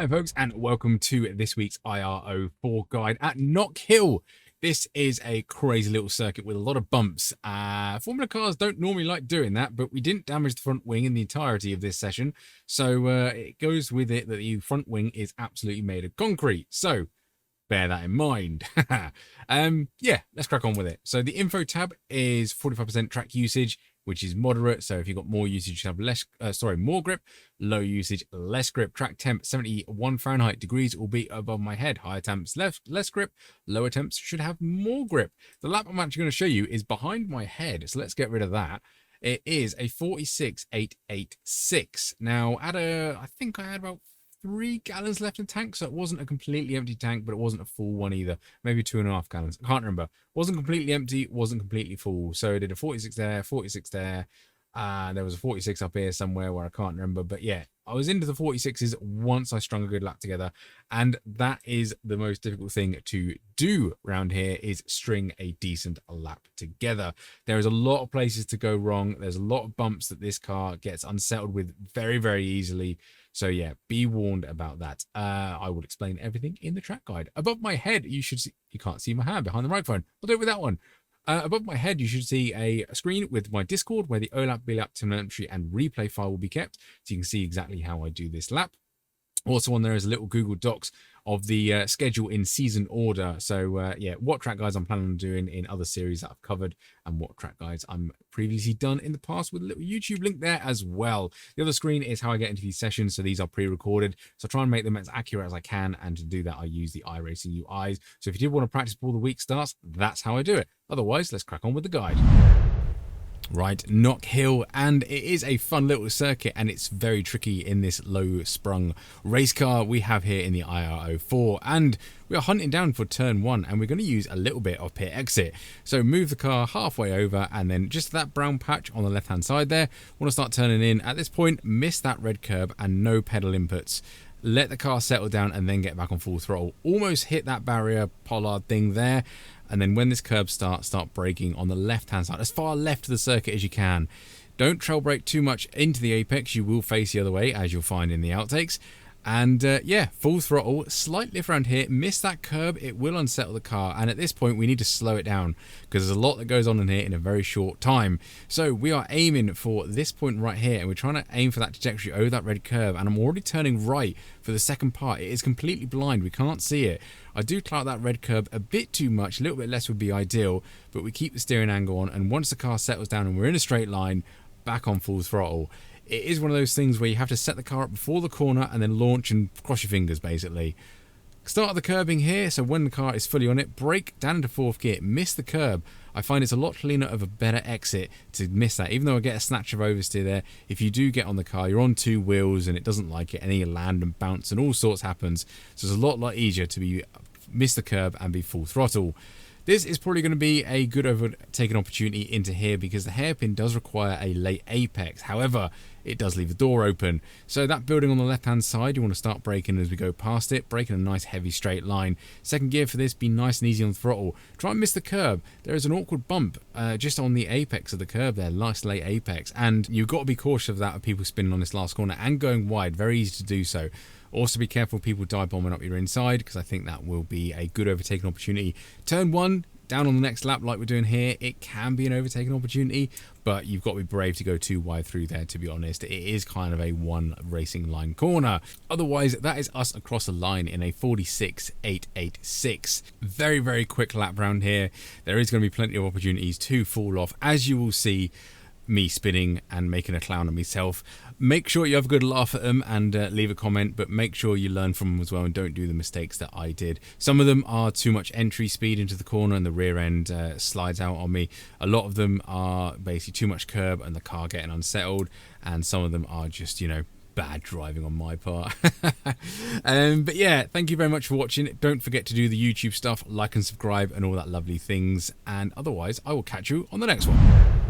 Hi folks, and welcome to this week's IR04 guide at Knockhill. This is a crazy little circuit with a lot of bumps. Formula cars don't normally like doing that, but we didn't damage the front wing in the entirety of this session. So it goes with it that the front wing is absolutely made of concrete. So bear that in mind. Yeah, let's crack on with it. So the info tab is 45% track usage, which is moderate. So if you've got more usage, you have more grip. Low usage, less grip. Track temp 71 Fahrenheit degrees will be above my head. Higher temps, less grip. Lower temps should have more grip. The lap I'm actually going to show you is behind my head, so let's get rid of that. It is a 46,886. Now, I think I had about 3 gallons left in tank, so it wasn't a completely empty tank, but it wasn't a full one either. Maybe 2.5 gallons. I can't remember. Wasn't completely empty, wasn't completely full. So I did a 46 there, 46 there. There was a 46 up here somewhere where I can't remember. But yeah, I was into the 46s once I strung a good lap together. And that is the most difficult thing to do around here, is string a decent lap together. There is a lot of places to go wrong. There's a lot of bumps that this car gets unsettled with very, very easily. So yeah, be warned about that. I will explain everything in the track guide. Above my head, you should see, you can't see my hand behind the microphone. I'll do it with that one. Above my head, you should see a screen with my Discord where the OLAP, BLAP, telemetry, and replay file will be kept. So you can see exactly how I do this lap. Also on there is a little Google Docs of the schedule in season order. So yeah, what track guides I'm planning on doing in other series that I've covered, and what track guides I'm previously done in the past, with a little YouTube link there as well. The other screen is how I get into these sessions. So these are pre-recorded. So I try and make them as accurate as I can. And to do that, I use the iRacing UIs. So if you did want to practice before the week starts, that's how I do it. Otherwise, let's crack on with the guide. Right, Knockhill, and it is a fun little circuit, and it's very tricky in this low sprung race car we have here in the IR04, and we are hunting down for turn 1, and we're going to use a little bit of pit exit. So move the car halfway over, and then just that brown patch on the left hand side there, want to start turning in. At this point, miss that red curb and no pedal inputs. Let the car settle down and then get back on full throttle. Almost hit that barrier pollard thing there. And then when this curb starts, start braking on the left-hand side, as far left of the circuit as you can. Don't trail brake too much into the apex. You will face the other way, as you'll find in the outtakes. And yeah, full throttle, slight lift around here, miss that curb, it will unsettle the car. And at this point, we need to slow it down because there's a lot that goes on in here in a very short time. So we are aiming for this point right here, and we're trying to aim for that trajectory over that red curve. And I'm already turning right for the second part. It is completely blind, we can't see it. I do clout that red curb a bit too much, a little bit less would be ideal, but we keep the steering angle on, and once the car settles down and we're in a straight line, back on full throttle. It is one of those things where you have to set the car up before the corner and then launch and cross your fingers, basically. Start the curbing here, so when the car is fully on it, brake down into 4th gear, miss the curb. I find it's a lot cleaner of a better exit to miss that, even though I get a snatch of oversteer there. If you do get on the car, you're on 2 wheels and it doesn't like it, and then you land and bounce and all sorts happens. So it's a lot easier to miss the curb and be full throttle. This is probably going to be a good overtaking opportunity into here because the hairpin does require a late apex. However, it does leave the door open. So that building on the left-hand side, you want to start braking as we go past it. Brake in a nice heavy straight line. Second gear for this, be nice and easy on the throttle. Try and miss the curb. There is an awkward bump just on the apex of the curb there. Nice late apex. And you've got to be cautious of that of people spinning on this last corner and going wide. Very easy to do so. Also be careful people dive bombing up your inside, because I think that will be a good overtaking opportunity. Turn 1, down on the next lap like we're doing here, it can be an overtaking opportunity, but you've got to be brave to go too wide through there, to be honest. It is kind of a one racing line corner. Otherwise, that is us across the line in a 46,886. Very, very quick lap round here. There is going to be plenty of opportunities to fall off, as you will see me spinning and making a clown of myself. Make sure you have a good laugh at them and leave a comment, but make sure you learn from them as well and don't do the mistakes that I did. Some of them are too much entry speed into the corner and the rear end slides out on me. A lot of them are basically too much curb and the car getting unsettled, and some of them are just, you know, bad driving on my part. But yeah, thank you very much for watching. Don't forget to do the YouTube stuff, like and subscribe and all that lovely things, and otherwise I will catch you on the next one.